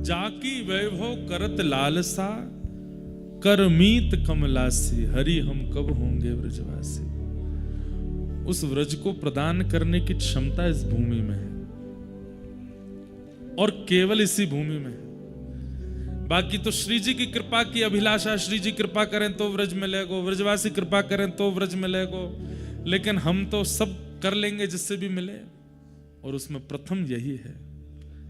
जाकी वैभव करत लालसा, कर मीत कमलासी, हरि हम कब होंगे व्रजवासी। उस व्रज को प्रदान करने की क्षमता इस भूमि में है और केवल इसी भूमि में है। बाकी तो श्री जी की कृपा की अभिलाषा, श्री जी कृपा करें तो व्रज मिलेगो, व्रजवासी कृपा करें तो व्रज मिलेगो, लेकिन हम तो सब कर लेंगे जिससे भी मिले। और उसमें प्रथम यही है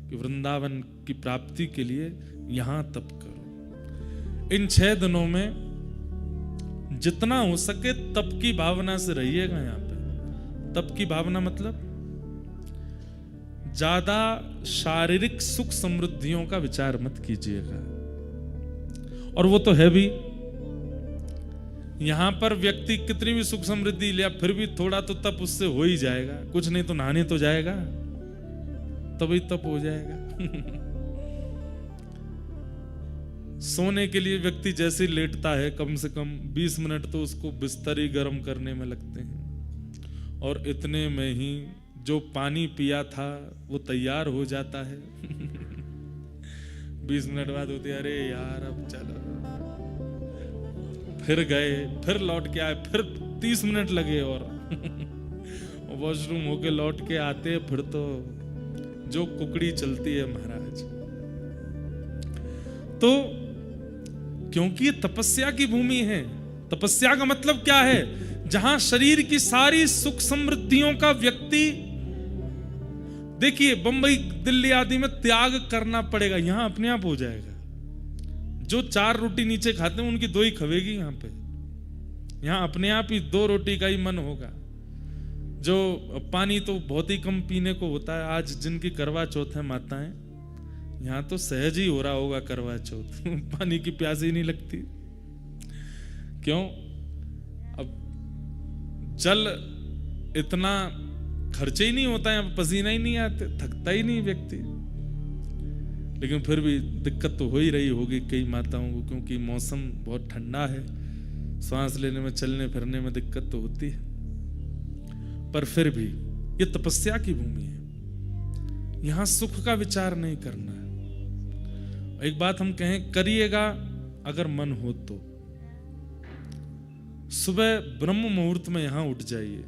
कि वृंदावन की प्राप्ति के लिए यहां तप करो। इन 6 दिनों में जितना हो सके तप की भावना से रहिएगा। यहां पे तप की भावना मतलब ज्यादा शारीरिक सुख समृद्धियों का विचार मत कीजिएगा, और वो तो है भी। यहां पर व्यक्ति कितनी भी सुख समृद्धि लिया फिर भी थोड़ा तो तप उससे हो ही जाएगा। कुछ नहीं तो नहाने तो जाएगा, तभी तप हो जाएगा। सोने के लिए व्यक्ति जैसे ही लेटता है कम से कम 20 मिनट तो उसको बिस्तर ही गर्म करने में लगते हैं, और इतने में ही जो पानी पिया था वो तैयार हो जाता है। 20 मिनट बाद होती है, अरे यार अब चलो, फिर गए, फिर लौट के आए, फिर 30 मिनट लगे और वॉशरूम होके लौट के आते, फिर तो जो कुकड़ी चलती है महाराज। तो क्योंकि ये तपस्या की भूमि है। तपस्या का मतलब क्या है? जहां शरीर की सारी सुख समृद्धियों का व्यक्ति, देखिए बंबई दिल्ली आदि में त्याग करना पड़ेगा, यहां अपने आप हो जाएगा। जो 4 रोटी नीचे खाते हैं उनकी 2 ही खवेगी यहां पे। यहां अपने आप ही 2 रोटी का ही मन होगा। जो पानी तो बहुत ही कम पीने को होता है। आज जिनकी करवा चौथ है माताएं, यहां तो सहज ही हो रहा होगा करवा चौथ। पानी की प्यास ही नहीं लगती। क्यों? अब जल इतना खर्चे ही नहीं होता है, पसीना ही नहीं आते, थकता ही नहीं व्यक्ति। लेकिन फिर भी दिक्कत तो हो ही रही होगी कई माताओं को, क्योंकि मौसम बहुत ठंडा है, सांस लेने में चलने फिरने में दिक्कत तो होती है। पर फिर भी ये तपस्या की भूमि है, यहां सुख का विचार नहीं करना है। एक बात हम कहें, करिएगा अगर मन हो तो सुबह ब्रह्म मुहूर्त में यहां उठ जाइए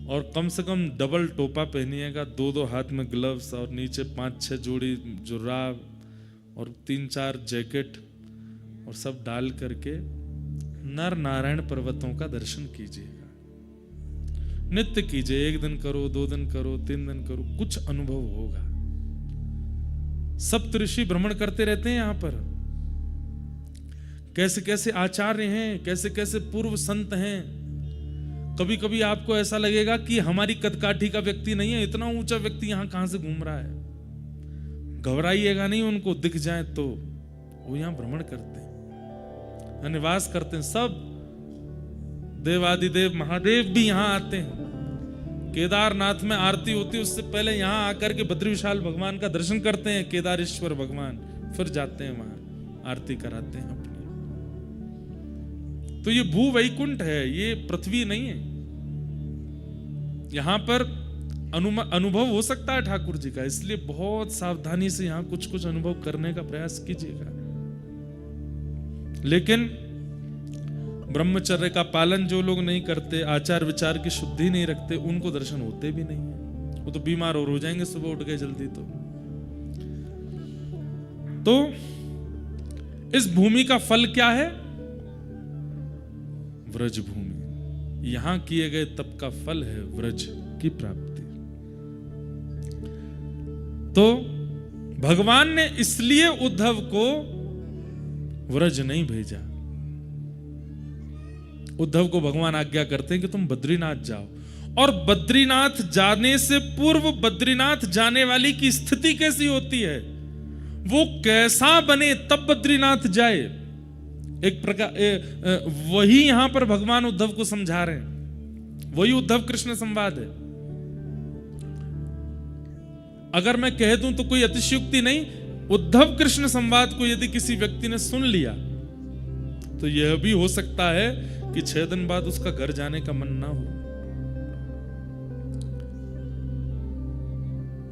और कम से कम डबल टोपा पहनिएगा, 2-2 हाथ में ग्लव्स और नीचे 5-6 जोड़ी जुराब और 3-4 जैकेट और सब डाल करके नर नारायण पर्वतों का दर्शन कीजिएगा। नित्य कीजिए, 1 दिन करो, 2 दिन करो, 3 दिन करो, कुछ अनुभव होगा। सप्त ऋषि भ्रमण करते रहते हैं यहां पर। कैसे कैसे आचार्य हैं, कैसे कैसे पूर्व संत हैं। कभी कभी आपको ऐसा लगेगा कि हमारी कदकाठी का व्यक्ति नहीं है, इतना ऊंचा व्यक्ति यहां कहां से घूम रहा है। घबराइएगा नहीं, उनको दिख जाए तो वो यहां भ्रमण करते हैं, निवास करते हैं। सब देवादिदेव महादेव भी यहां आते हैं। केदारनाथ में आरती होती है, उससे पहले यहां आकर के बद्री विशाल भगवान का दर्शन करते हैं, केदारेश्वर भगवान, फिर जाते हैं वहां आरती कराते हैं अपनी। तो ये भू वैकुंठ है, ये पृथ्वी नहीं है। यहां पर अनुभव हो सकता है ठाकुर जी का, इसलिए बहुत सावधानी से यहां कुछ कुछ अनुभव करने का प्रयास कीजिएगा। लेकिन ब्रह्मचर्य का पालन जो लोग नहीं करते, आचार विचार की शुद्धि नहीं रखते, उनको दर्शन होते भी नहीं है। वो तो बीमार और हो जाएंगे सुबह उठ गए जल्दी। तो इस भूमि का फल क्या है? व्रज भूमि। यहां किए गए तप का फल है व्रज की प्राप्ति। तो भगवान ने इसलिए उद्धव को व्रज नहीं भेजा। उद्धव को भगवान आज्ञा करते हैं कि तुम बद्रीनाथ जाओ, और बद्रीनाथ जाने से पूर्व बद्रीनाथ जाने वाली की स्थिति कैसी होती है, वो कैसा बने तब बद्रीनाथ जाए। एक प्रकार वही यहां पर भगवान उद्धव को समझा रहे हैं, वही उद्धव कृष्ण संवाद है। अगर मैं कह दूं तो कोई अतिशयोक्ति नहीं। उद्धव कृष्ण संवाद को यदि किसी व्यक्ति ने सुन लिया तो यह भी हो सकता है कि 6 दिन बाद उसका घर जाने का मन ना हो।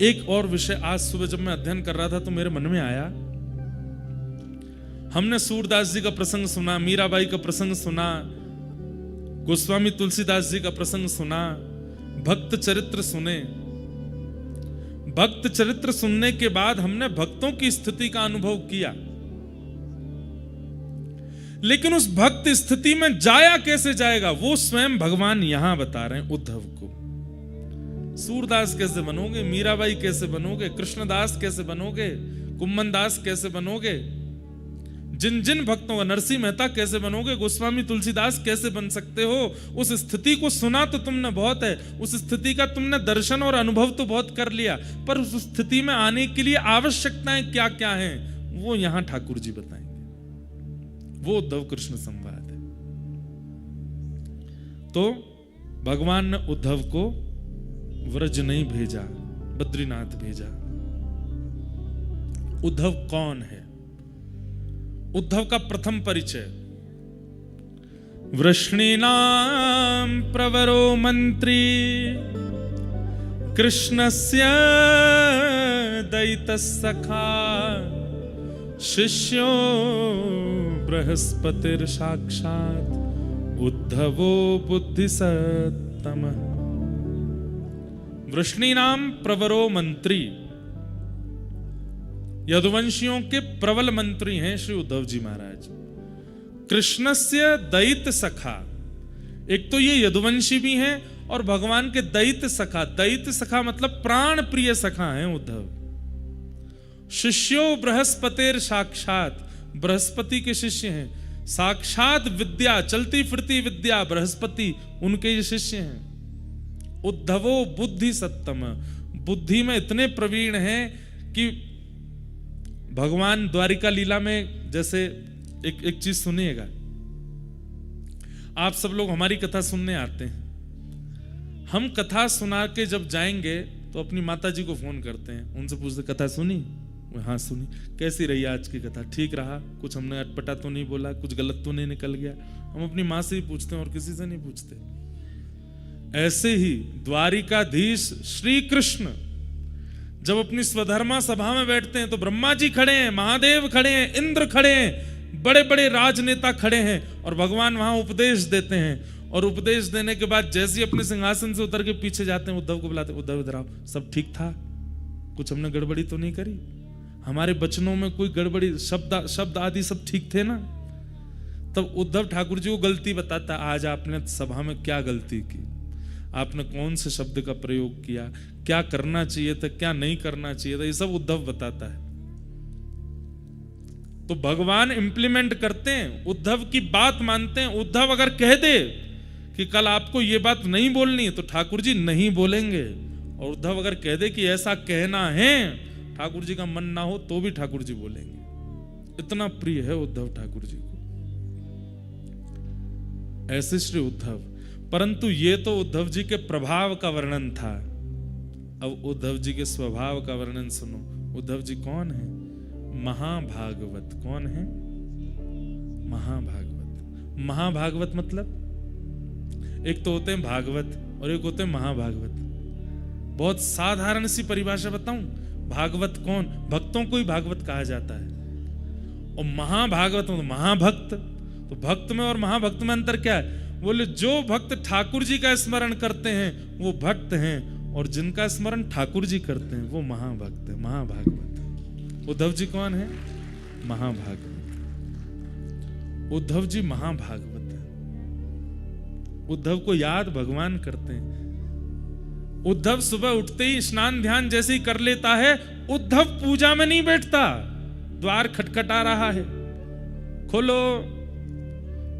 एक और विषय आज सुबह जब मैं अध्ययन कर रहा था तो मेरे मन में आया, हमने सूरदास जी का प्रसंग सुना, मीराबाई का प्रसंग सुना, गोस्वामी तुलसीदास जी का प्रसंग सुना, भक्त चरित्र सुने। भक्त चरित्र सुनने के बाद हमने भक्तों की स्थिति का अनुभव किया, लेकिन उस भक्त स्थिति में जाया कैसे जाएगा वो स्वयं भगवान यहां बता रहे हैं उद्धव को। सूरदास कैसे बनोगे, मीराबाई कैसे बनोगे, कृष्णदास कैसे बनोगे, कुम्मनदास कैसे बनोगे, जिन जिन भक्तों का, नरसिंह मेहता कैसे बनोगे, गोस्वामी तुलसीदास कैसे बन सकते हो। उस स्थिति को सुना तो तुमने बहुत है, उस स्थिति का तुमने दर्शन और अनुभव तो बहुत कर लिया, पर उस स्थिति में आने के लिए आवश्यकताएं क्या क्या हैं वो यहां ठाकुर जी बताएंगे। वो उद्धव कृष्ण संवाद है। तो भगवान ने उद्धव को व्रज नहीं भेजा, बद्रीनाथ भेजा। उद्धव कौन है? उद्धव का प्रथम परिचय, वृष्णीनां प्रवरो मंत्री कृष्णस्य दयितस्सखा शिष्यो बृहस्पतिर साक्षात् उद्धवो बुद्धिसत्तमः। वृष्णीनाम प्रवरो मंत्री, यदुवंशियों के प्रबल मंत्री हैं श्री उद्धव जी महाराज। कृष्णस्य दयित सखा, एक तो ये यदुवंशी भी हैं और भगवान के दयित सखा। दयित सखा मतलब प्राण प्रिय सखा हैं उद्धव। शिष्यो बृहस्पतिर साक्षात, बृहस्पति के शिष्य हैं। साक्षात विद्या, चलती फिरती विद्या, बृहस्पति उनके ये शिष्य हैं। उद्धवो बुद्धि सत्तम, बुद्धि में इतने प्रवीण हैं कि भगवान द्वारिका लीला में, जैसे एक चीज सुनिएगा, आप सब लोग हमारी कथा सुनने आते हैं, हम कथा सुना के जब जाएंगे तो अपनी माता जी को फोन करते हैं, उनसे पूछते कथा सुनी? हाँ सुनी। कैसी रही आज की कथा? ठीक रहा? कुछ हमने अटपटा तो नहीं बोला? कुछ गलत तो नहीं निकल गया? हम अपनी माँ से ही पूछते हैं और किसी से नहीं पूछते। ऐसे ही द्वारिकाधीश श्री कृष्ण जब अपनी स्वधर्मा सभा में बैठते हैं तो ब्रह्मा जी खड़े हैं, महादेव खड़े हैं, इंद्र खड़े हैं, बड़े बड़े राजनेता खड़े हैं और भगवान वहां उपदेश देते हैं। और उपदेश देने के बाद जैसे ही अपने सिंहासन से उतर के पीछे जाते हैं, उद्धव को बुलाते, उद्धव इधर आओ, सब ठीक था? कुछ हमने गड़बड़ी तो नहीं करी? हमारे वचनों में कोई गड़बड़ी, शब्द आदि सब ठीक थे ना? तब उद्धव ठाकुर जी को गलती बताता, आज आपने सभा में क्या गलती की, आपने कौन से शब्द का प्रयोग किया, क्या करना चाहिए था, क्या नहीं करना चाहिए था, ये सब उद्धव बताता है। तो भगवान इंप्लीमेंट करते हैं, उद्धव की बात मानते हैं। उद्धव अगर कह दे कि कल आपको ये बात नहीं बोलनी तो ठाकुर जी नहीं बोलेंगे, और उद्धव अगर कह दे कि ऐसा कहना है, ठाकुर जी का मन ना हो तो भी ठाकुर जी बोलेंगे। इतना प्रिय है उद्धव ठाकुर जी को। ऐसे श्री उद्धव। परंतु ये तो उद्धव जी के प्रभाव का वर्णन था। अब उद्धव जी के स्वभाव का वर्णन सुनो। उद्धव जी कौन है? महाभागवत। कौन है? महाभागवत। महाभागवत मतलब एक तो होते हैं भागवत और एक होते हैं महाभागवत। बहुत साधारण सी परिभाषा बताऊं, भागवत कौन? भक्तों को ही भागवत कहा जाता है। और महाभागवत मतलब महाभक्त। तो भक्त में और महाभक्त में अंतर क्या है? बोले जो भक्त ठाकुर जी का स्मरण करते हैं वो भक्त हैं, और जिनका स्मरण ठाकुर जी करते हैं वो महाभक्त है, महाभागवत। उद्धव जी कौन है? महाभागवत। उद्धव जी महाभागवत है। उद्धव को याद भगवान करते हैं। उद्धव सुबह उठते ही स्नान ध्यान जैसे ही कर लेता है, उद्धव पूजा में नहीं बैठता। द्वार खटखटा रहा है, खोलो।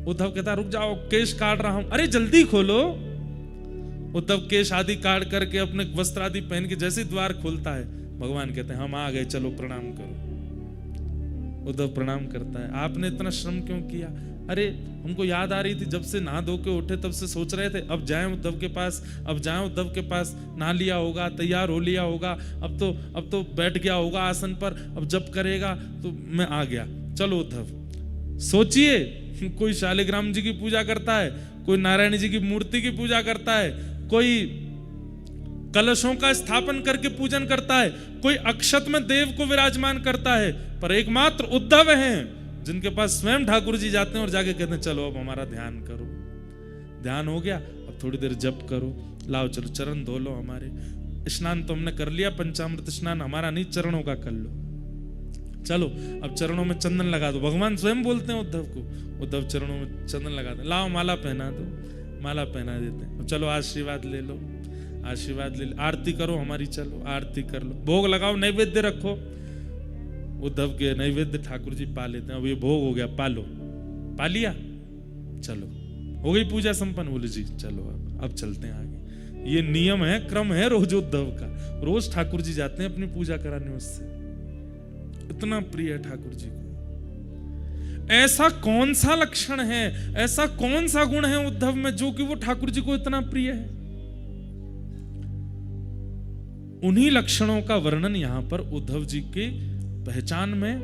उद्धव कहता रुक जाओ, केश काट रहा हूं। अरे जल्दी खोलो। उद्धव केश आदि काट करके अपने वस्त्र आदि पहन के जैसे द्वार खोलता है, भगवान कहते हैं हम आ गए, चलो प्रणाम करो। उद्धव प्रणाम करता है। आपने इतना श्रम क्यों किया? अरे हमको याद आ रही थी, जब से नहा धो के उठे तब से सोच रहे थे अब जाएं उद्धव के पास, अब जाएं उद्धव के पास। नहा लिया होगा, तैयार हो लिया होगा, अब तो बैठ गया होगा आसन पर, अब जब करेगा तो मैं आ गया। चलो उद्धव। सोचिए, कोई शालिग्राम जी की पूजा करता है, कोई नारायण जी की मूर्ति की पूजा करता है, कोई कलशों का स्थापन करके पूजन करता है, कोई अक्षत में देव को विराजमान करता है, पर एकमात्र उद्धव हैं जिनके पास स्वयं ठाकुर जी जाते हैं और जाके कहते हैं चलो अब हमारा ध्यान करो। ध्यान हो गया, अब थोड़ी देर जप करो, लाओ चलो चरण धो लो हमारे, स्नान तो हमने कर लिया, पंचामृत स्नान हमारा नहीं, चरणों का कर लो, चलो अब चरणों में चंदन लगा दो। भगवान स्वयं बोलते हैं उद्धव को, उद्धव चरणों में चंदन लगा दो, लाओ माला पहना दो, माला पहना देते हैं, चलो आशीर्वाद ले लो, आशीर्वाद ले लो, आरती करो हमारी, चलो आरती कर लो, भोग लगाओ, नैवेद्य रखो। उद्धव के नैवेद्य ठाकुर जी पा लेते हैं, अब ये भोग हो गया, पालो, पा लिया, चलो हो गई पूजा संपन्न। बोले जी चलो अब चलते हैं आगे। ये नियम है, क्रम है रोज उद्धव का, रोज ठाकुर जी जाते हैं अपनी पूजा कराने उससे, इतना प्रिय है ठाकुर जी को। ऐसा कौन सा लक्षण है, ऐसा कौन सा गुण है उद्धव में जो कि वो ठाकुर जी को इतना प्रिय है? उन्हीं लक्षणों का वर्णन यहां पर उद्धव जी की पहचान में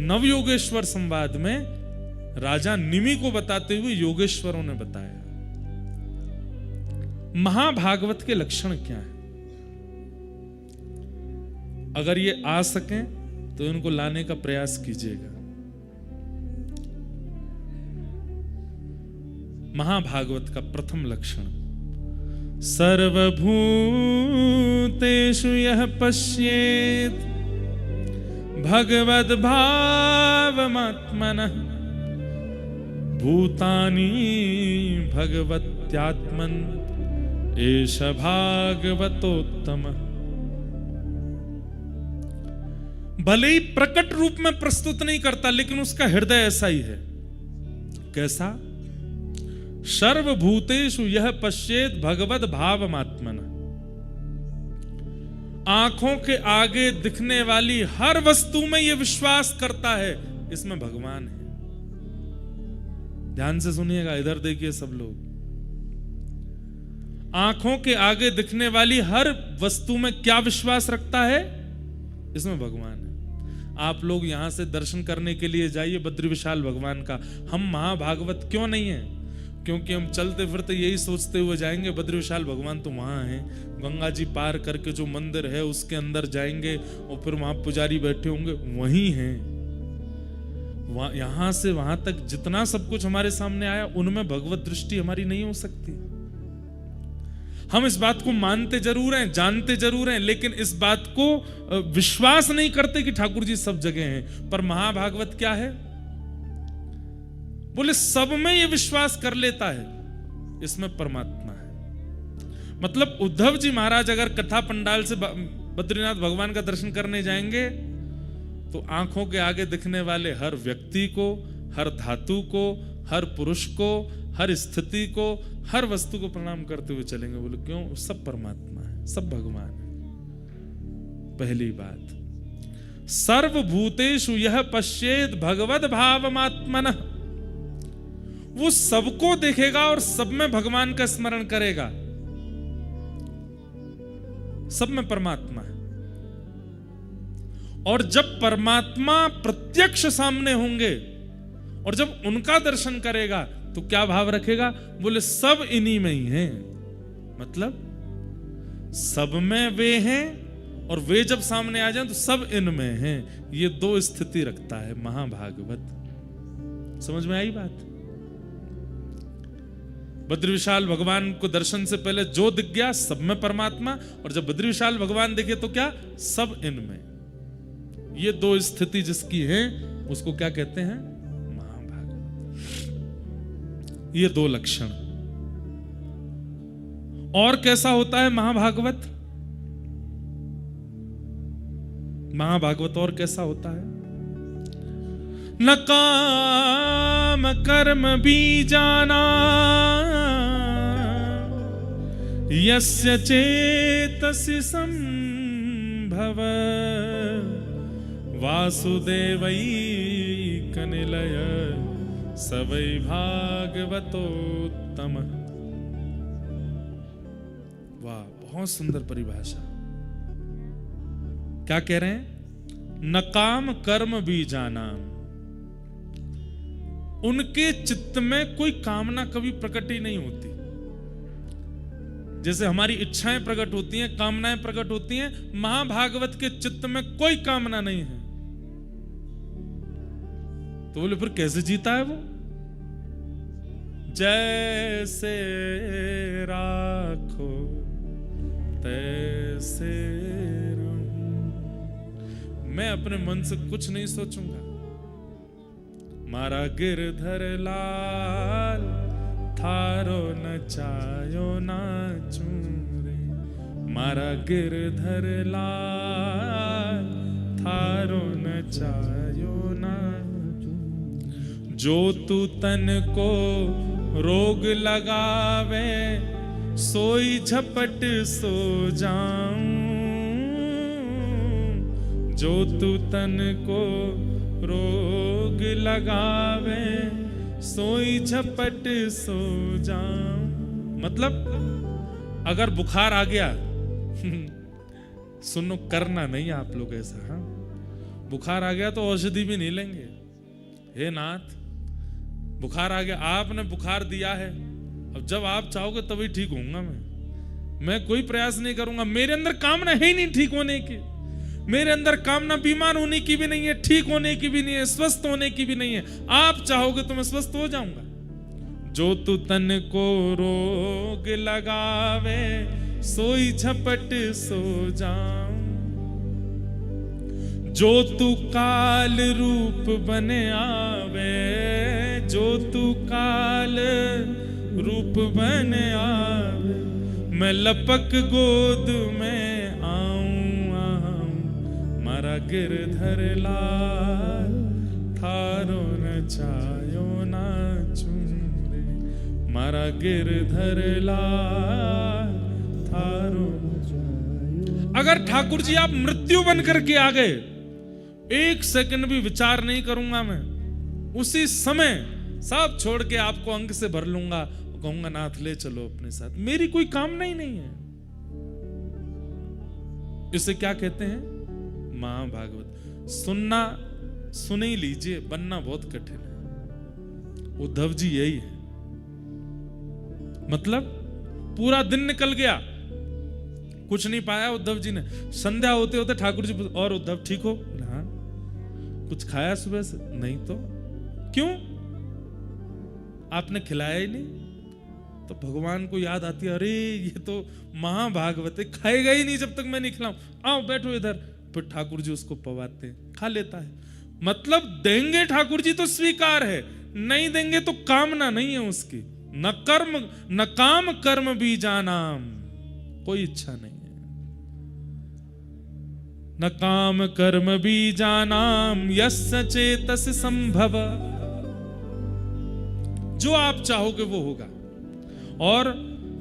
नवयोगेश्वर संवाद में राजा निमि को बताते हुए योगेश्वरों ने बताया। महाभागवत के लक्षण क्या है? अगर ये आ सकें तो इनको लाने का प्रयास कीजिएगा। महाभागवत का प्रथम लक्षण, सर्वभूतेषु यः पश्येत् भगवद्भावमात्मनः भूतानि भगवत्यात्मन् एष भागवतोत्तमः। भले ही प्रकट रूप में प्रस्तुत नहीं करता, लेकिन उसका हृदय ऐसा ही है। कैसा? सर्वभूतेषु यः पश्येत् भगवद भावमात्मनः, आंखों के आगे दिखने वाली हर वस्तु में यह विश्वास करता है इसमें भगवान है। ध्यान से सुनिएगा, इधर देखिए सब लोग। आंखों के आगे दिखने वाली हर वस्तु में क्या विश्वास रखता है? इसमें भगवान है। आप लोग यहां से दर्शन करने के लिए जाइए बद्री विशाल भगवान का। हम महाभागवत क्यों नहीं है? क्योंकि हम चलते फिरते यही सोचते हुए जाएंगे बद्री विशाल भगवान तो वहां है, गंगा जी पार करके जो मंदिर है उसके अंदर जाएंगे और फिर वहां पुजारी बैठे होंगे, वहीं हैं। यहां से वहां तक जितना सब कुछ हमारे सामने आया, उनमें भगवत दृष्टि हमारी नहीं हो सकती। हम इस बात को मानते जरूर हैं, जानते जरूर हैं, लेकिन इस बात को विश्वास नहीं करते कि ठाकुर जी सब जगह हैं। पर महाभागवत क्या है? बोले सब में ये विश्वास कर लेता है इसमें परमात्मा है। मतलब उद्धव जी महाराज अगर कथा पंडाल से बद्रीनाथ भगवान का दर्शन करने जाएंगे तो आंखों के आगे दिखने वाले हर व्यक्ति को, हर धातु को, हर पुरुष को, हर स्थिति को, हर वस्तु को प्रणाम करते हुए चलेंगे। बोले क्यों? सब परमात्मा है, सब भगवान है। पहली बात, सर्वभूतेषु यः पश्येत् भगवद भावमात्मनः, वो सबको देखेगा और सब में भगवान का स्मरण करेगा। सब में परमात्मा है। और जब परमात्मा प्रत्यक्ष सामने होंगे और जब उनका दर्शन करेगा तो क्या भाव रखेगा? बोले सब इन्हीं में ही हैं। मतलब सब में वे हैं और वे जब सामने आ जाएं तो सब इनमें हैं। ये दो स्थिति रखता है महाभागवत। समझ में आई बात? बद्री विशाल भगवान को दर्शन से पहले जो दिख गया सब में परमात्मा, और जब बद्री विशाल भगवान दिखे तो क्या? सब इनमें। ये दो स्थिति जिसकी है उसको क्या कहते हैं? महाभागवत। ये दो लक्षण। और कैसा होता है महाभागवत? महाभागवत और कैसा होता है? न काम कर्म बीजाना यस्य चेतसि संभव वासुदेवैकनिलय स वै भागवतोत्तम। वाह, बहुत सुंदर परिभाषा। क्या कह रहे हैं? न काम कर्म बीजाना, उनके चित्त में कोई कामना कभी प्रकट ही नहीं होती। जैसे हमारी इच्छाएं प्रकट होती हैं, कामनाएं प्रकट होती हैं, महाभागवत के चित्त में कोई कामना नहीं है। तो बोले फिर कैसे जीता है वो? जैसे राखो तैसे रहूं। मैं अपने मन से कुछ नहीं सोचूंगा। मारा गिरधर लाल थारो नचायो नाचूं रे। मारा गिरधर लाल थारो नचायो नाचूं। जो तू तन को रोग लगावे सोई झपट सो जाऊं। जो तू तन को रोग लगावे सोई झपट सो जाऊं। मतलब अगर बुखार आ गया सुनो, करना नहीं आप लोग ऐसा। हाँ, बुखार आ गया तो औषधि भी नहीं लेंगे। हे नाथ, बुखार आ गया, आपने बुखार दिया है, अब जब आप चाहोगे तभी ठीक होऊंगा मैं कोई प्रयास नहीं करूंगा। मेरे अंदर कामना है ही नहीं ठीक होने की। मेरे अंदर कामना बीमार होने की भी नहीं है, ठीक होने की भी नहीं है, स्वस्थ होने की भी नहीं है। आप चाहोगे तो मैं स्वस्थ हो जाऊंगा। जो तू तन को रोग लगावे सोई झपट सो जाऊं। जो तू काल रूप बने आवे, जो तू काल रूप बने आवे, मैं लपक गोद में आऊं आऊं। मारा गिरधर लाल थारो नचायो नाचूं रे। मारा गिरधर लाल थारो नचायो। अगर ठाकुर जी आप मृत्यु बन करके आ गए, एक सेकंड भी विचार नहीं करूंगा मैं, उसी समय सब छोड़ के आपको अंग से भर लूंगा, कहूंगा नाथ ले चलो अपने साथ। मेरी कोई कामना ही नहीं है। इसे क्या कहते हैं? महाभागवत। सुनना सुन ही लीजिए, बनना बहुत कठिन है। उद्धव जी यही है। मतलब पूरा दिन निकल गया, कुछ नहीं पाया उद्धव जी ने। संध्या होते होते ठाकुर जी, और उद्धव ठीक हो? हाँ। कुछ खाया सुबह से? नहीं। तो क्यों? आपने खिलाया ही नहीं। तो भगवान को याद आती है, अरे ये तो महाभागवत है, खाएगा ही नहीं जब तक मैं नहीं खिलाऊं। आओ बैठो इधर। फिर ठाकुर जी उसको पवाते हैं, खा लेता है। मतलब देंगे ठाकुर जी तो स्वीकार है, नहीं देंगे तो कामना नहीं है उसकी। न कर्म न काम कर्म बीजानाम, कोई इच्छा नहीं है। न काम कर्म बीजानाम यस्य चेतस संभव। जो आप चाहोगे वो होगा। और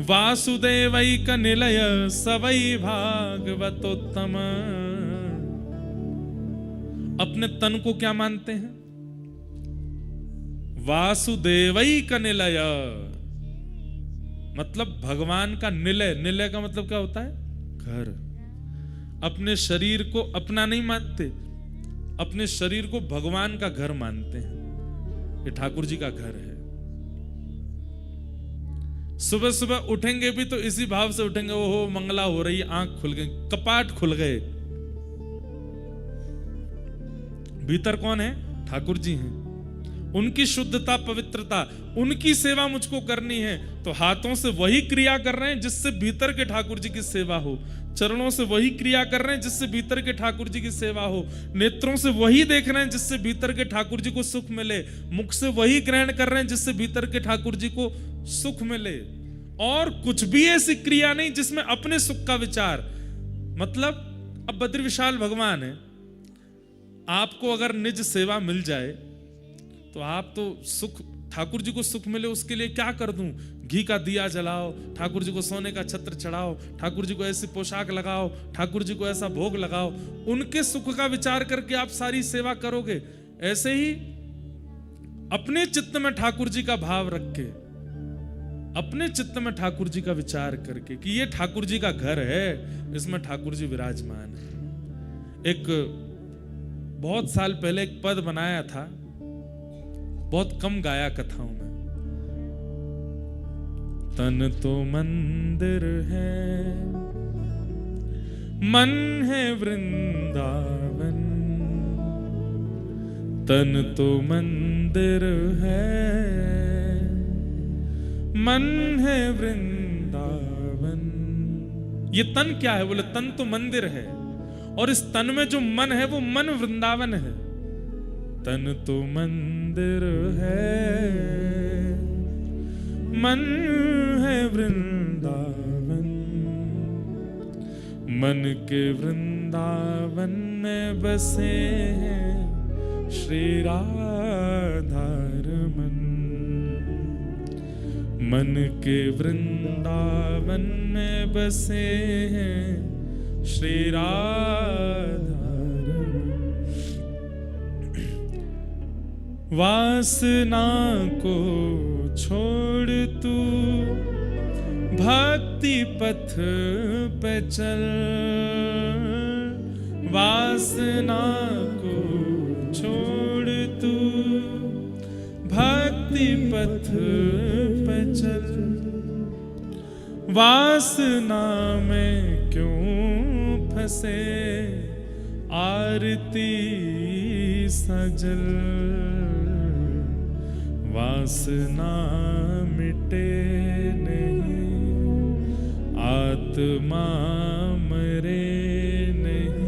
वासुदेवैक निलय सवै भागवतोत्तम। अपने तन को क्या मानते हैं? वासुदेवैक निलय, मतलब भगवान का निलय। निलय का मतलब क्या होता है? घर। अपने शरीर को अपना नहीं मानते, अपने शरीर को भगवान का घर मानते हैं। ये ठाकुर जी का घर है। सुबह सुबह उठेंगे भी तो इसी भाव से उठेंगे, ओहो मंगला हो रही, आंख खुल गई, कपाट खुल गए। भीतर कौन है? ठाकुर जी हैं। उनकी शुद्धता पवित्रता, उनकी सेवा मुझको करनी है, तो हाथों से वही क्रिया कर रहे हैं जिससे भीतर के ठाकुर जी की सेवा हो। चरणों से वही क्रिया कर रहे हैं जिससे भीतर के ठाकुर जी की सेवा हो। नेत्रों से वही देख रहे हैं जिससे भीतर के ठाकुर जी को सुख मिले। मुख से वही ग्रहण कर रहे हैं जिससे भीतर के ठाकुर जी को सुख मिले। और कुछ भी ऐसी क्रिया नहीं जिसमें अपने सुख का विचार। मतलब अब बद्री विशाल भगवान है, आपको अगर निज सेवा मिल जाए तो आप तो सुख, ठाकुर जी को सुख मिले उसके लिए क्या कर दूं? घी का दिया जलाओ, ठाकुर जी को सोने का छत्र चढ़ाओ, ठाकुर जी को ऐसी पोशाक लगाओ, ठाकुर जी को ऐसा भोग लगाओ। उनके सुख का विचार करके आप सारी सेवा करोगे। ऐसे ही अपने चित्त में ठाकुर जी का भाव रख के, अपने चित्त में ठाकुर जी का विचार करके कि ये ठाकुर जी का घर है, इसमें ठाकुर जी विराजमान है। एक बहुत साल पहले एक पद बनाया था, बहुत कम गाया कथाओं में। तन तो मंदिर है, मन है वृंदावन। तन तो मंदिर है, मन है वृंदावन। ये तन क्या है? बोले तन तो मंदिर है, और इस तन में जो मन है वो मन वृंदावन है। तन तो मंदिर है, मन है वृंदावन। मन के वृंदावन में बसे हैं श्री राधा रमन। मन के वृंदावन में बसे हैं श्री राधा रमन। वासना को छोड़ तू भक्ति पथ पे चल। वासना को छोड़ तू भक्ति पथ पे चल। वासना में क्यों फंसे आरती सजल। वासना मिटे नहीं, आत्मा मरे नहीं।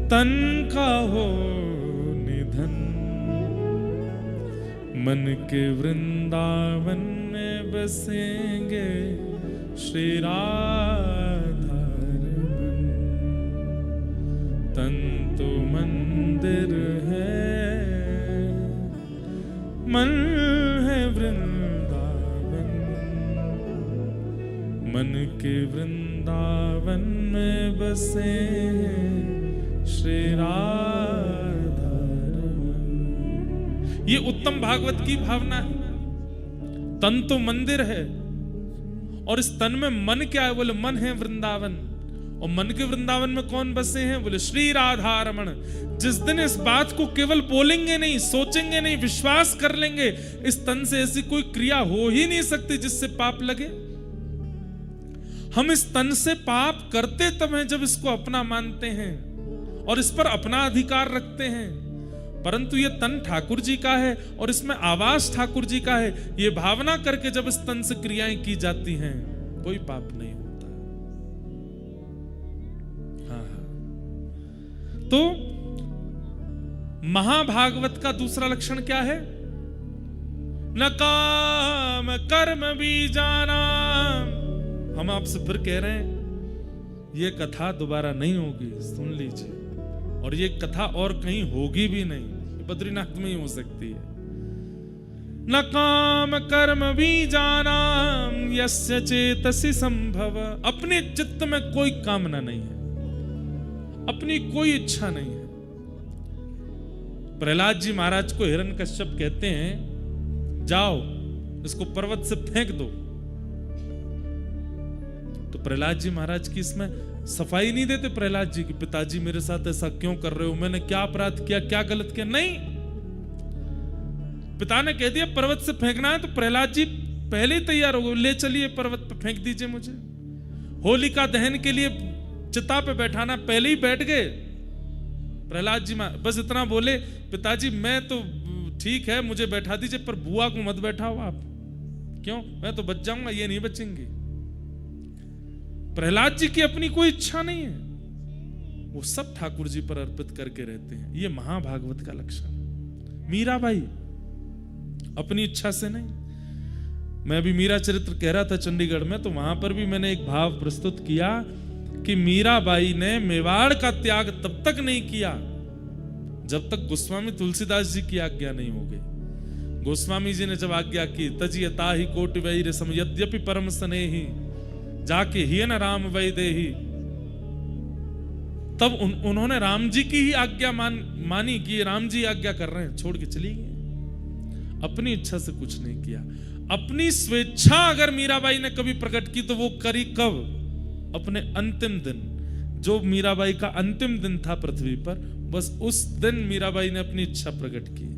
तन का हो निधन, मन के वृंदावन में बसेंगे श्री राधा रमन। तन तो मंदिर है, मन है वृंदावन। मन के वृंदावन में बसे हैं श्री राधा रमन। ये उत्तम भागवत की भावना है। तन तो मंदिर है, और इस तन में मन क्या है? बोले मन है वृंदावन। और मन के वृंदावन में कौन बसे हैं? बोले श्री राधा रमण। जिस दिन इस बात को केवल बोलेंगे नहीं, सोचेंगे नहीं, विश्वास कर लेंगे, इस तन से ऐसी कोई क्रिया हो ही नहीं सकती जिससे पाप लगे। हम इस तन से पाप करते तब हैं जब इसको अपना मानते हैं और इस पर अपना अधिकार रखते हैं। परंतु ये तन ठाकुर जी का है और इसमें आवास ठाकुर जी का है। ये भावना करके जब इस तन से क्रियाएं की जाती हैं, कोई पाप नहीं होता। तो महाभागवत का दूसरा लक्षण क्या है? न काम कर्म बीजाना। हम आपसे फिर कह रहे हैं, यह कथा दोबारा नहीं होगी, सुन लीजिए। और ये कथा और कहीं होगी भी नहीं, बद्रीनाथ में ही हो सकती है। न काम कर्म बीजाना यस्य चेतसि संभव। अपने चित्त में कोई कामना नहीं है, अपनी कोई इच्छा नहीं है। प्रहलाद जी महाराज को हिरण्यकश्यप कहते हैं, जाओ इसको पर्वत से फेंक दो। तो प्रहलाद जी महाराज की इसमें सफाई नहीं देते। प्रहलाद जी की, पिताजी मेरे साथ ऐसा क्यों कर रहे हो? मैंने क्या अपराध किया, क्या गलत किया? नहीं, पिता ने कह दिया पर्वत से फेंकना है, तो प्रहलाद जी पहले ही तैयार हो गए, ले चलिए पर्वत पे फेंक दीजिए मुझे। होलिका दहन के लिए चिता पे बैठाना, पहले ही बैठ गए प्रहलाद जी। बस इतना बोले, पिताजी मैं तो ठीक है, मुझे बैठा दीजिए, पर बुआ को मत बैठाओ आप। क्यों? मैं तो बच जाऊंगा, ये नहीं बचेंगे। प्रहलाद जी की अपनी कोई इच्छा नहीं है, वो सब ठाकुर जी पर अर्पित करके रहते हैं। ये महाभागवत का लक्षण। मीराबाई अपनी इच्छा से नहीं। मैं अभी मीरा चरित्र कह रहा था चंडीगढ़ में, तो वहां पर भी मैंने एक भाव प्रस्तुत किया कि मीराबाई ने मेवाड़ का त्याग तब तक नहीं किया जब तक गोस्वामी तुलसीदास जी की आज्ञा नहीं हो गई। गोस्वामी जी ने जब आज्ञा की, तजियता ही कोटि वैर सम यद्यपि परम स्नेही जाके ही न राम वै देही, तब उन्होंने राम जी की ही आज्ञा मानी कि राम जी आज्ञा कर रहे हैं, छोड़ के चली गई। अपनी इच्छा से कुछ नहीं किया। अपनी स्वेच्छा अगर मीराबाई ने कभी प्रकट की तो वो करी कब? अपने अंतिम दिन, जो मीराबाई का अंतिम दिन था पृथ्वी पर, बस उस दिन मीराबाई ने अपनी इच्छा प्रकट की।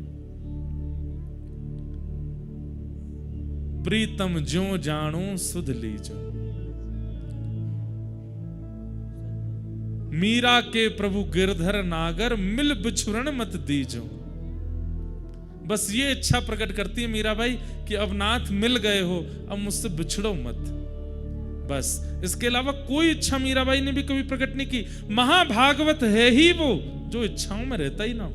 प्रीतम ज्यों जाणो सुध लीजो। मीरा के प्रभु गिरधर नागर, मिल बिछुरन मत दीजो। बस ये इच्छा प्रकट करती है मीराबाई कि अब नाथ मिल गए हो, अब मुझसे बिछड़ो मत। बस इसके अलावा कोई इच्छा मीराबाई ने भी कभी प्रकट नहीं की। महाभागवत है ही वो जो इच्छाओं में रहता ही ना हो।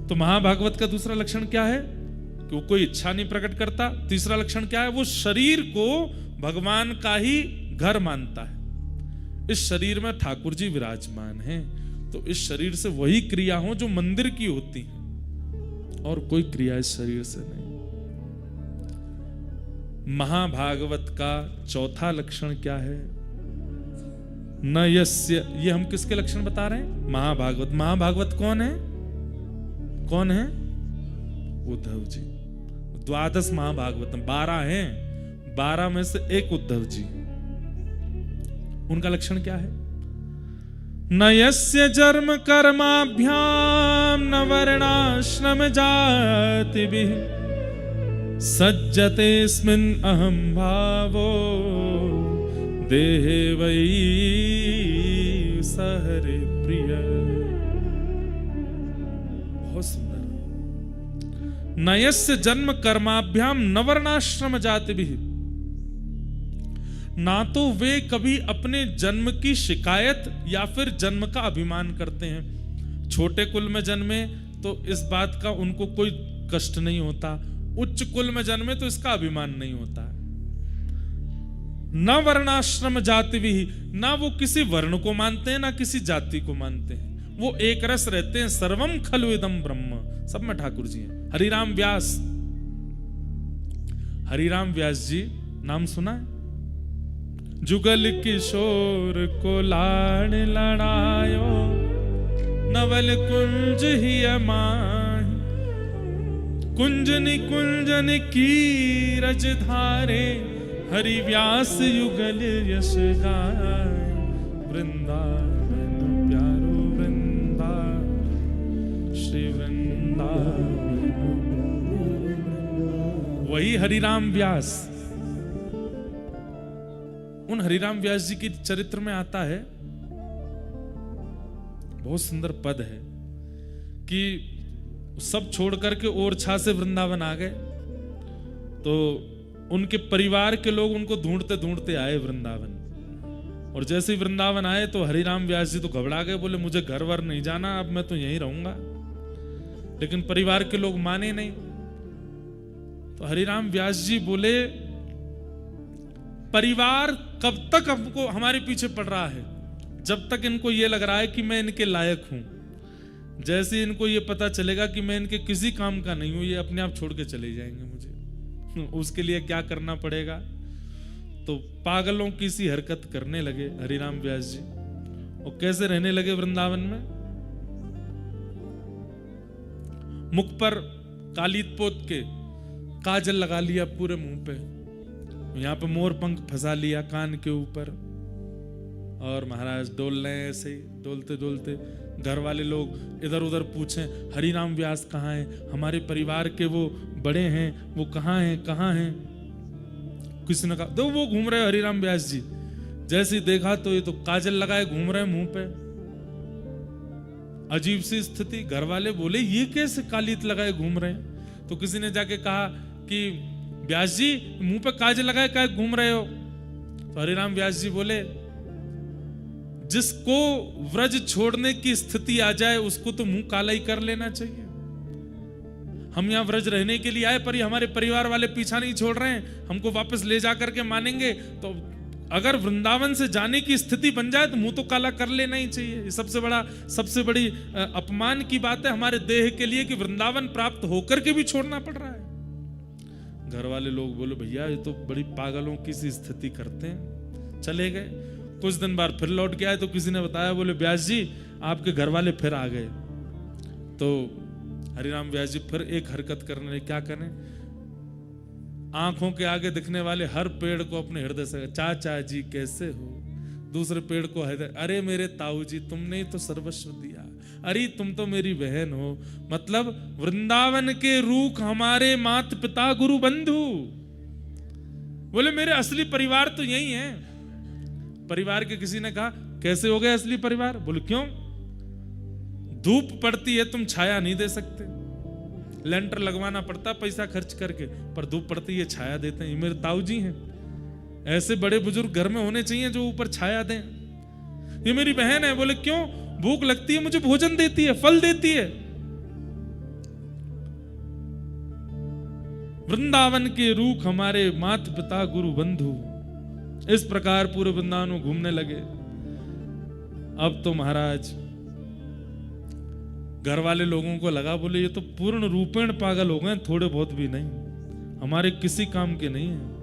तो महाभागवत का दूसरा लक्षण क्या है कि वो कोई इच्छा नहीं प्रकट करता। तीसरा लक्षण क्या है? वो शरीर को भगवान का ही घर मानता है। इस शरीर में ठाकुर जी विराजमान हैं, तो इस शरीर से वही क्रिया हो जो मंदिर की होती है, और कोई क्रिया इस शरीर से नहीं। महाभागवत का चौथा लक्षण क्या है? न यस्य। ये हम किसके लक्षण बता रहे हैं? महाभागवत। महाभागवत कौन है? कौन है? उद्धव जी। द्वादश महाभागवतम 12 हैं, 12 में से एक उद्धव जी। उनका लक्षण क्या है? न यस्य जन्म कर्माभ्याम न वर्णाश्रम जातिभिः सज्जतेऽस्मिन् अहं भावो देहे वै सहरे प्रिय। बहुत सुंदर। न यस्य जन्म कर्माभ्याम न वर्णाश्रम जातिभिः। ना तो वे कभी अपने जन्म की शिकायत या फिर जन्म का अभिमान करते हैं। छोटे कुल में जन्मे तो इस बात का उनको कोई कष्ट नहीं होता, उच्च कुल में जन्मे तो इसका अभिमान नहीं होता। न वर्णाश्रम जाति भी, ना वो किसी वर्ण को मानते हैं ना किसी जाति को मानते हैं। वो एक रस रहते हैं। सर्वम खलु इदम ब्रह्म, सब में ठाकुर जी हैं। हरिराम व्यास, हरिराम व्यास जी नाम सुना है? जुगल किशोर को लाड़ लड़ायो, नवल कुंज ही अमाहि। कुंजन कुंजन की रज धारे, हरि व्यास युगल यश गाय। वृंदावन प्यारो वृंदावन, श्री वृंदावन। वही हरिराम व्यास। उन हरिराम व्यास जी के चरित्र में आता है, बहुत सुंदर पद है कि सब छोड़ करके ओरछा से वृंदावन आ गए, तो उनके परिवार के लोग उनको ढूंढते ढूंढते आए वृंदावन। और जैसे ही वृंदावन आए तो हरिराम व्यास जी तो घबरा गए, बोले मुझे घर वर नहीं जाना, अब मैं तो यहीं रहूंगा। लेकिन परिवार के लोग माने नहीं। तो हरिराम व्यास जी बोले, परिवार कब तक हमको हमारे पीछे पड़ रहा है? जब तक इनको ये लग रहा है कि मैं इनके लायक हूं। जैसे इनको ये पता चलेगा कि मैं इनके किसी काम का नहीं हूं, ये अपने आप छोड़ के चले जाएंगे मुझे। उसके लिए क्या करना पड़ेगा? तो पागलों की सी हरकत करने लगे हरिराम व्यास जी। और कैसे रहने लगे वृंदावन में? मुख पर कालीत पोत के काजल लगा लिया पूरे मुंह पे, यहाँ पे मोर पंख फंसा लिया कान के ऊपर, और महाराज डोल रहे हैं। ऐसे ही डोलते डोलते घर वाले लोग इधर उधर पूछें, हरिराम व्यास कहाँ हैं? हमारे परिवार के वो बड़े हैं, वो कहाँ हैं, कहाँ हैं? किसी ने कहा दो वो घूम रहे हरिराम व्यास जी। जैसे ही देखा तो ये तो काजल लगाए घूम रहे मुंह पे। अजीब सी स्थिति। घर वाले बोले ये कैसे कालीत लगाए घूम रहे हैं? तो किसी ने जाके कहा कि व्यास जी मुंह पे काजल लगाए क्या घूम रहे हो? तो हरिराम व्यास जी बोले, जिसको व्रज छोड़ने की स्थिति आ जाए उसको तो मुंह काला ही कर लेना चाहिए। हम यहाँ व्रज रहने के लिए आए, पर ये हमारे परिवार वाले पीछा नहीं छोड़ रहे हैं, हमको वापस ले जा करके मानेंगे। तो अगर वृंदावन से जाने की स्थिति बन जाए तो मुंह तो काला कर लेना ही चाहिए। ये सबसे बड़ी अपमान की बात है हमारे देह के लिए कि वृंदावन प्राप्त होकर के भी छोड़ना पड़ रहा है। घर वाले लोग बोले भैया ये तो बड़ी पागलों की सी स्थिति करते हैं। चले गए। कुछ दिन बाद फिर लौट के आए तो किसी ने बताया, बोले व्यास जी आपके घर वाले फिर आ गए। तो हरिराम व्यास जी फिर एक हरकत करने लगे। क्या करें? आंखों के आगे दिखने वाले हर पेड़ को अपने हृदय से, चाचा जी कैसे हो? दूसरे पेड़ को हृदय, अरे मेरे ताऊ जी तुमने ही तो सर्वस्व दिया, अरे तुम तो मेरी बहन हो। मतलब वृंदावन के रूख हमारे मात पिता गुरु बंधु। बोले मेरे असली परिवार तो यही है। परिवार के किसी ने कहा कैसे हो गए असली परिवार? बोले क्यों? धूप पड़ती है तुम छाया नहीं दे सकते, लेंटर लगवाना पड़ता पैसा खर्च करके, पर धूप पड़ती है छाया देते हैं। ये मेरे ताऊ जी हैं। ऐसे बड़े बुजुर्ग घर में होने चाहिए जो ऊपर छाया दें। ये मेरी बहन है। बोले क्यों? भूख लगती है मुझे भोजन देती है, फल देती है। वृंदावन के रूख हमारे मात पिता गुरु बंधु। इस प्रकार पूरे वृंदावन में घूमने लगे। अब तो महाराज घर वाले लोगों को लगा, बोले ये तो पूर्ण रूपेण पागल हो गए, थोड़े बहुत भी नहीं, हमारे किसी काम के नहीं है।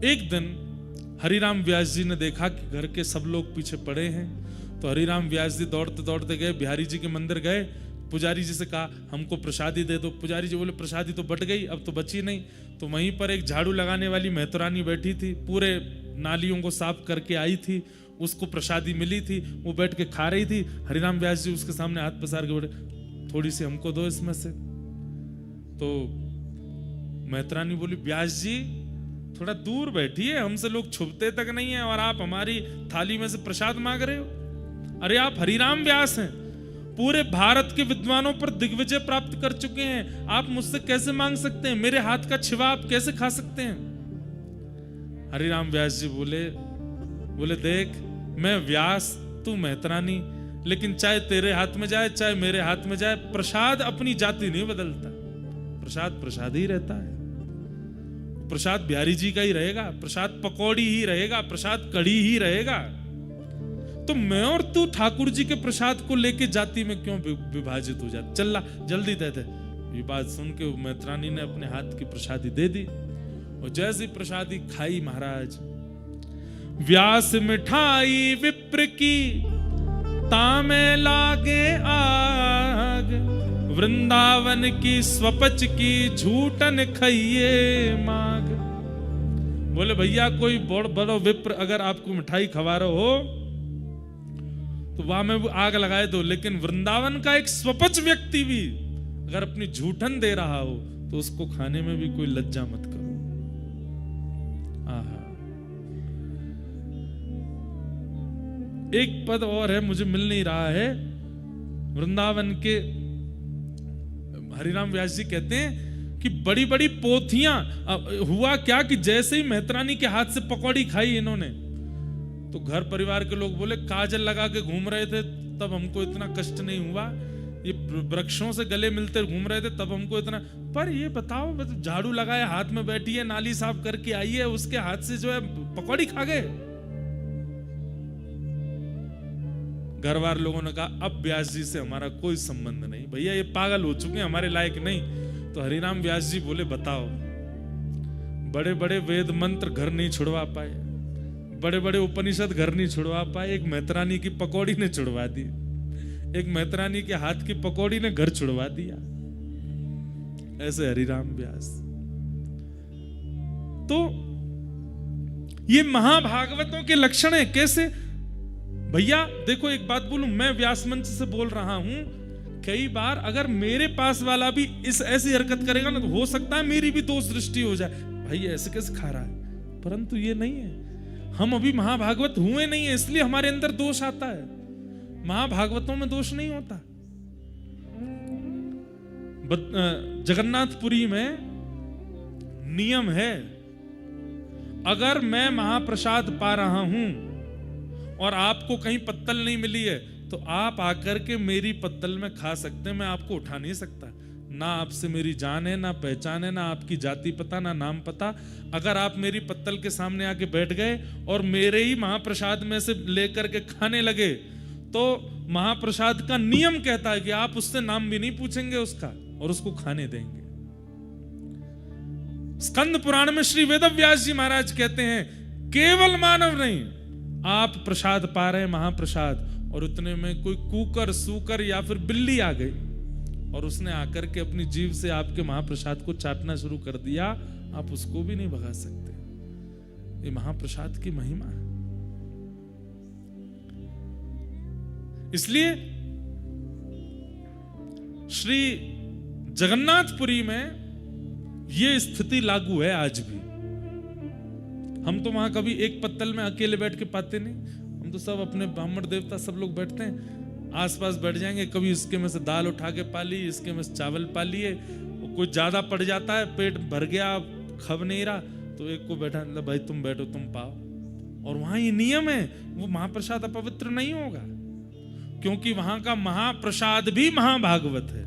एक दिन हरिराम व्यास जी ने देखा कि घर के सब लोग पीछे पड़े हैं, तो हरिराम व्यास जी दौड़ते दौड़ते गए, बिहारी जी के मंदिर गए, पुजारी जी से कहा हमको प्रसादी दे दो। पुजारी जी बोले प्रसादी तो बट गई, अब तो बची नहीं। तो वहीं पर एक झाड़ू लगाने वाली मेहतरानी बैठी थी, पूरे नालियों को साफ करके आई थी, उसको प्रसादी मिली थी, वो बैठ के खा रही थी। हरिराम व्यास जी उसके सामने हाथ पसार के बोले थोड़ी सी हमको दो इसमें से। तो मेहतरानी बोली व्यास जी थोड़ा दूर बैठिए, हमसे लोग छुपते तक नहीं है और आप हमारी थाली में से प्रसाद मांग रहे हो। अरे आप हरिराम व्यास हैं, पूरे भारत के विद्वानों पर दिग्विजय प्राप्त कर चुके हैं, आप मुझसे कैसे मांग सकते हैं? मेरे हाथ का छिवा आप कैसे खा सकते हैं? हरिराम व्यास जी बोले देख मैं व्यास तू मेहतरानी, लेकिन चाहे तेरे हाथ में जाए चाहे मेरे हाथ में जाए, प्रसाद अपनी जाति नहीं बदलता। प्रसाद प्रसाद ही रहता है। प्रसाद बिहारी जी का ही रहेगा, प्रसाद पकौड़ी ही रहेगा, प्रसाद कढ़ी ही रहेगा। तो मैं और तू ठाकुर जी के प्रसाद को लेके जाति में क्यों विभाजित हो जाते? चल जल्दी दे दे। ये बात सुन के मेहतरानी ने अपने हाथ की प्रसादी दे दी, और जैसी प्रसादी खाई महाराज, व्यास मिठाई विप्र की तामे लागे आग, वृंदावन की स्वपच की झूठन खाइए माग। बोले भैया कोई बड़ा विप्र अगर आपको मिठाई खवा रहा हो तो वहां में आग लगाए दो, लेकिन वृंदावन का एक स्वपच व्यक्ति भी अगर अपनी झूठन दे रहा हो तो उसको खाने में भी कोई लज्जा मत करो। आहा, एक पद और है मुझे मिल नहीं रहा है। वृंदावन के हरिराम व्यास जी कहते हैं कि बड़ी बड़ी पोथियां, हुआ क्या कि जैसे ही मेहतरानी के हाथ से पकौड़ी खाई इन्होंने, तो घर परिवार के लोग बोले काजल लगा के घूम रहे थे तब हमको इतना कष्ट नहीं हुआ, ये वृक्षों से गले मिलते घूम रहे थे तब हमको इतना। पर ये बताओ झाड़ू लगाए हाथ में बैठी है, नाली साफ करके आई है, उसके हाथ से जो है पकौड़ी खा गए। घर वाले लोगों ने कहा अब व्यास जी से हमारा कोई संबंध नहीं, भैया ये पागल हो चुके हैं, हमारे लायक नहीं। तो हरिराम व्यास जी बोले बताओ, बड़े बड़े वेद मंत्र घर नहीं छुड़वा पाए, बड़े बड़े उपनिषद घर नहीं छुड़वा पाए, एक मेहतरानी की पकौड़ी ने छुड़वा दी, एक मेहतरानी के हाथ की पकौड़ी ने घर छुड़वा दिया। ऐसे हरिराम व्यास। तो ये महाभागवतों के लक्षण है। कैसे भैया देखो, एक बात बोलूं, मैं व्यास मंच से बोल रहा हूं, कई बार अगर मेरे पास वाला भी इस ऐसी हरकत करेगा ना तो हो सकता है मेरी भी दोष दृष्टि हो जाए, भाई ऐसे कैसे खा रहा है। परंतु ये नहीं है, हम अभी महाभागवत हुए नहीं है इसलिए हमारे अंदर दोष आता है। महाभागवतों में दोष नहीं होता। जगन्नाथपुरी में नियम है, अगर मैं महाप्रसाद पा रहा हूं और आपको कहीं पत्तल नहीं मिली है तो आप आकर के मेरी पत्तल में खा सकते हैं, मैं आपको उठा नहीं सकता। ना आपसे मेरी जान है, ना पहचान है, ना आपकी जाति पता, ना नाम पता। अगर आप मेरी पत्तल के सामने आके बैठ गए और मेरे ही महाप्रसाद में से लेकर के खाने लगे तो महाप्रसाद का नियम कहता है कि आप उससे नाम भी नहीं पूछेंगे उसका और उसको खाने देंगे। स्कंद पुराण में श्री वेदव्यास जी महाराज कहते हैं केवल मानव नहीं, आप प्रसाद पा रहे हैं महाप्रसाद, और उतने में कोई कुकर सूकर या फिर बिल्ली आ गई और उसने आकर के अपनी जीभ से आपके महाप्रसाद को चाटना शुरू कर दिया, आप उसको भी नहीं भगा सकते। ये महाप्रसाद की महिमा है। इसलिए श्री जगन्नाथपुरी में ये स्थिति लागू है आज भी। हम तो वहां कभी एक पत्तल में अकेले बैठ के पाते नहीं, हम तो सब अपने ब्राह्मण देवता सब लोग बैठते हैं, आसपास बैठ जाएंगे। कभी इसके में से दाल उठा के पा ली, इसके में से चावल पा लिए, कुछ ज्यादा पड़ जाता है, पेट भर गया, खब नहीं रहा, तो एक को बैठा, मतलब भाई तुम बैठो, तुम पाओ। और वहां ये नियम है, वो महाप्रसाद अपवित्र नहीं होगा, क्योंकि वहां का महाप्रसाद भी महाभागवत है।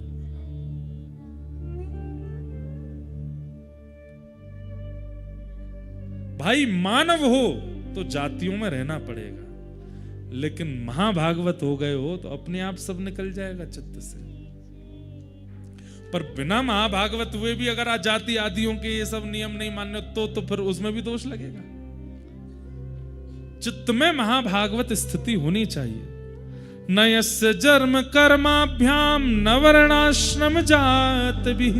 भाई मानव हो तो जातियों में रहना पड़ेगा, लेकिन महाभागवत हो गए हो तो अपने आप सब निकल जाएगा चित्त से। पर बिना महाभागवत हुए भी अगर आज जाति आदियों के ये सब नियम नहीं मान्य तो फिर उसमें भी दोष लगेगा। चित्त में महाभागवत स्थिति होनी चाहिए। न यस्य जन्म कर्माभ्याम न वर्णाश्रम जात भी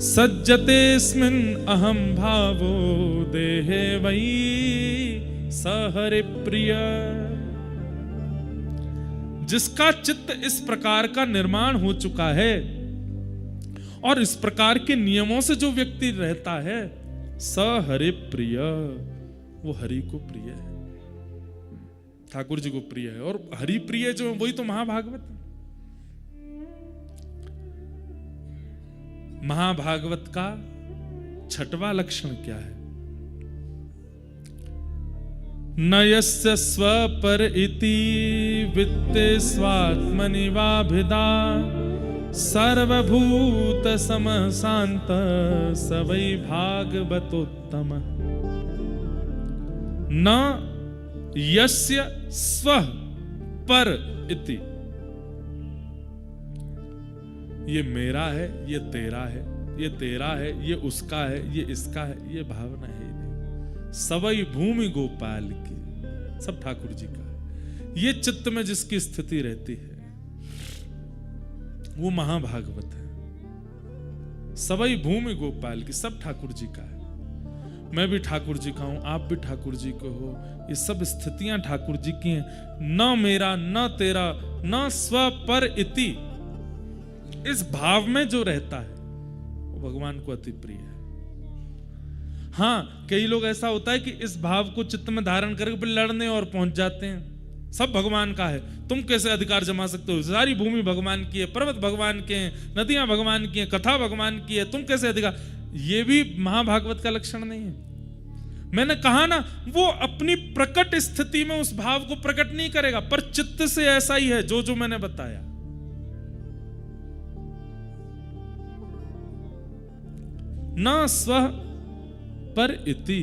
सज्जतेस्मिन् अहम भावो देहे वही सहरि प्रिय। जिसका चित्त इस प्रकार का निर्माण हो चुका है और इस प्रकार के नियमों से जो व्यक्ति रहता है, सहरि प्रिय, वो हरि को प्रिय है, ठाकुर जी को प्रिय है। और हरि प्रिय जो वही तो महाभागवत है। महाभागवत का छठवां लक्षण क्या है? न यस्य स्वपर इति वित्ते स्वात्मनि वाभिदा सर्वभूत समशांत स वै भागवतोत्तम। न यस्य स्व पर इति, ये मेरा है, ये तेरा है, ये तेरा है, ये उसका है, ये इसका है, ये भावना है ही नहीं। सवई भूमि गोपाल की, सब ठाकुर जी का है। ये चित्त में जिसकी स्थिति रहती है वो महाभागवत है। सवई भूमि गोपाल की, सब ठाकुर जी का है। मैं भी ठाकुर जी का हूं, आप भी ठाकुर जी को हो, ये सब स्थितियां ठाकुर जी की हैं। न मेरा न तेरा न स्व पर इति, इस भाव में जो रहता है वो भगवान को अति प्रिय है। हाँ, कई लोग ऐसा होता है कि इस भाव को चित्त में धारण करके फिर लड़ने और पहुंच जाते हैं। सब भगवान का है, तुम कैसे अधिकार जमा सकते हो? सारी भूमि भगवान की है, पर्वत भगवान के हैं, नदियां भगवान की हैं, कथा भगवान की है, तुम कैसे अधिकार? ये भी महाभागवत का लक्षण नहीं है। मैंने कहा ना, वो अपनी प्रकट स्थिति में उस भाव को प्रकट नहीं करेगा, पर चित्त से ऐसा ही है जो मैंने बताया। न स्व पर इति,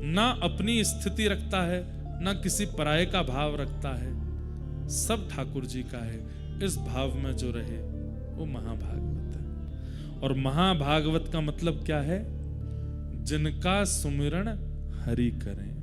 न अपनी स्थिति रखता है, न किसी पराये का भाव रखता है, सब ठाकुर जी का है। इस भाव में जो रहे वो महाभागवत है। और महाभागवत का मतलब क्या है? जिनका सुमिरन हरि करें।